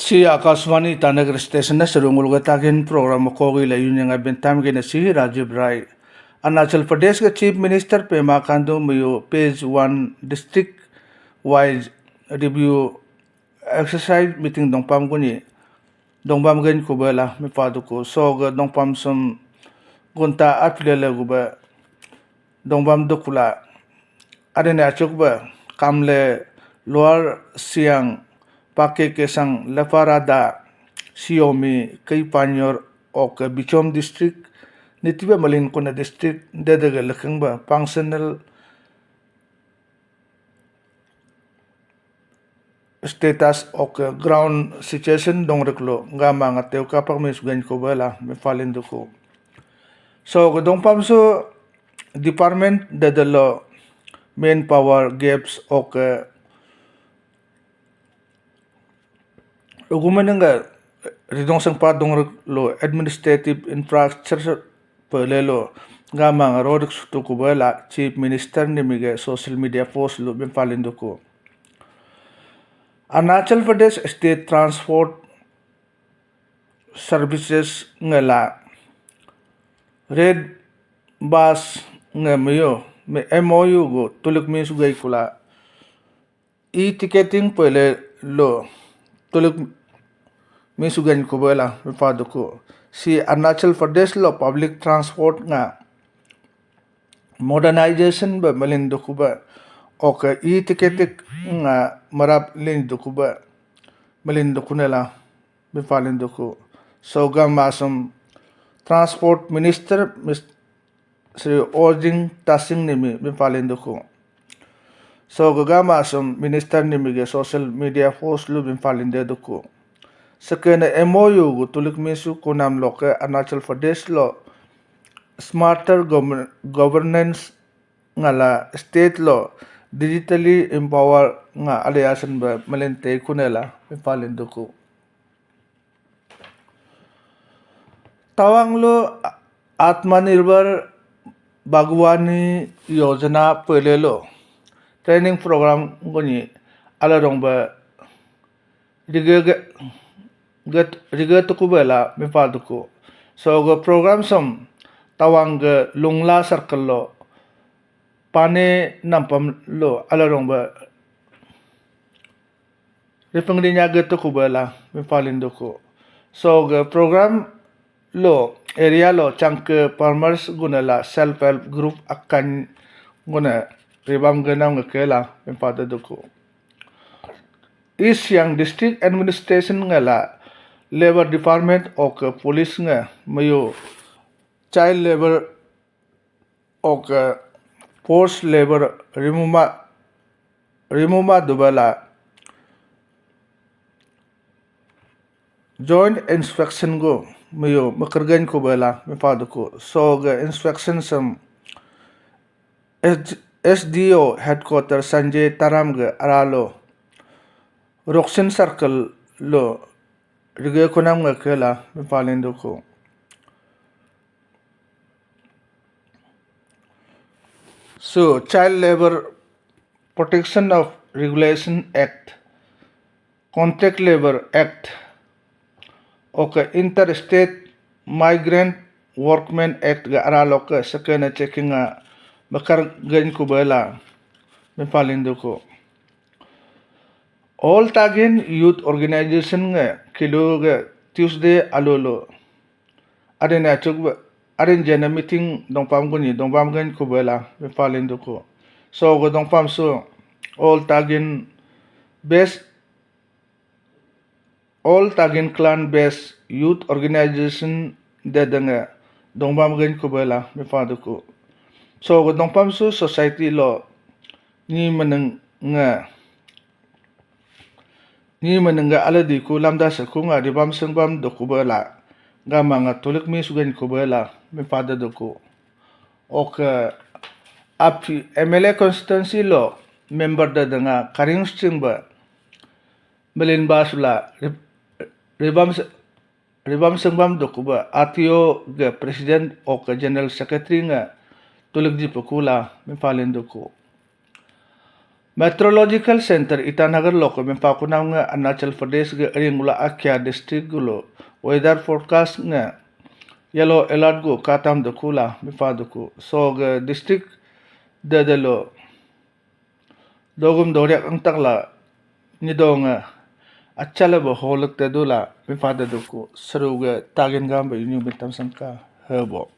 Si आकाशवाणी ईटानगर स्टेशन सुरुंगुलगतागिन प्रोग्राम कोगी लयुनिंग बेंटाम के नसी राजीव राय अरुणाचल प्रदेश के चीफ मिनिस्टर पेमा खांडू मयो पेज 1 district wise review exercise meeting दोंगपाम गुनी दोंगपाम गन कुबला मिपादु को सोग दोंगपाम सम गुंता अफिले गुबा दोंगपाम दुकुला अरेने अचुकबा कामले लोअर Siang Pake Kesang Leparada Siomi Kaipanyor ok Bichom district Nitiba Malinkona district Dedaga Lakangba Functional status ok ground situation dongreklo gama nga teo kapak mis gan ko bala me falindo ko so godong pamso department dadalo manpower gaps ok Ugumananga ridong sang padong lo administrative infrastructure pelelo gamang rodik to kubala chief minister ni mige social media post lo ben palindo ko Arunachal Pradesh state transport services ngala red bus ngamayo me MOU go tuluk mi sugay kula e-ticketing pele lo tuluk misugan ko bala mipado ko si Arunachal Pradesh lo public transport nga modernization ba malindo ko ba okay e-ticketing nga marap lindo ko ba malindo ko nila mipalindo ko so gamasam transport minister Sri Ojing Tasing nimi mipalindo ko so gamasam minister nimi social media post lo mipalindo ko Sakena MOU go tulik misu kunam loke Arunachal Pradesh lo smarter governance ngala state lo digitally empower nga aliasan ba malente kunela mipalindo ko Tawang lo Atmanirbhar Bagwani Yojana pelelo training program goni alarong ba riga to kubela mipado ko so go program som tawang lungla circle lo pane nampam lo alarong ba ripang dinya to kubela mipalindo ko so go program lo area lo changk farmers gunala self help group akan guna ribam ganam ngakela mipado ko East Siang District Administration ngala Labor Department ok Police nga mayo Child Labor ok Forced Labor remuma dubala Joint Inspection go mayo makargan ko bala mipado ko so ga inspection sam SDO headquarter Sanjay Taram ga aralo Roxen Circle lo riga ko nam ngakela mipalindo ko so Child Labor Protection of Regulation Act Contract Labor Act okay Interstate Migrant Workmen Act ga aralo ka sakena checking nga makargan ko bala mipalindo ko All Tagin Youth Organization nga kilo ga Tuesday alolo. Arin na chug arin jana meeting dongpam guni dongpam gan ko bala mipalindo ko. So go dongpam so All Tagin clan based youth organization dadanga dongpam gan ko bala mipado ko. So go dongpam so society law ni manang nga ni menengga aladi ko lamda sa ko nga ribam sengbam do ko bala gama nga tulik mi sugan ko bala mi pada do ko ok api MLA constituency lo member da nga karing stingba melin basula ribam sengbam do ko ba atio ga president ok general secretary nga tulik di pukula mi palin do ko Meteorological Center Itanagar loko mempakunaw nga Arunachal Pradesh ga ringula akya district gulo weather forecast nga yellow alert go katam do kula mipadu so ga district dadalo dogum doryak ang takla nidong achala bo holak dadula mipadu ko saruga tagin gamba yun yung bintam sangka habo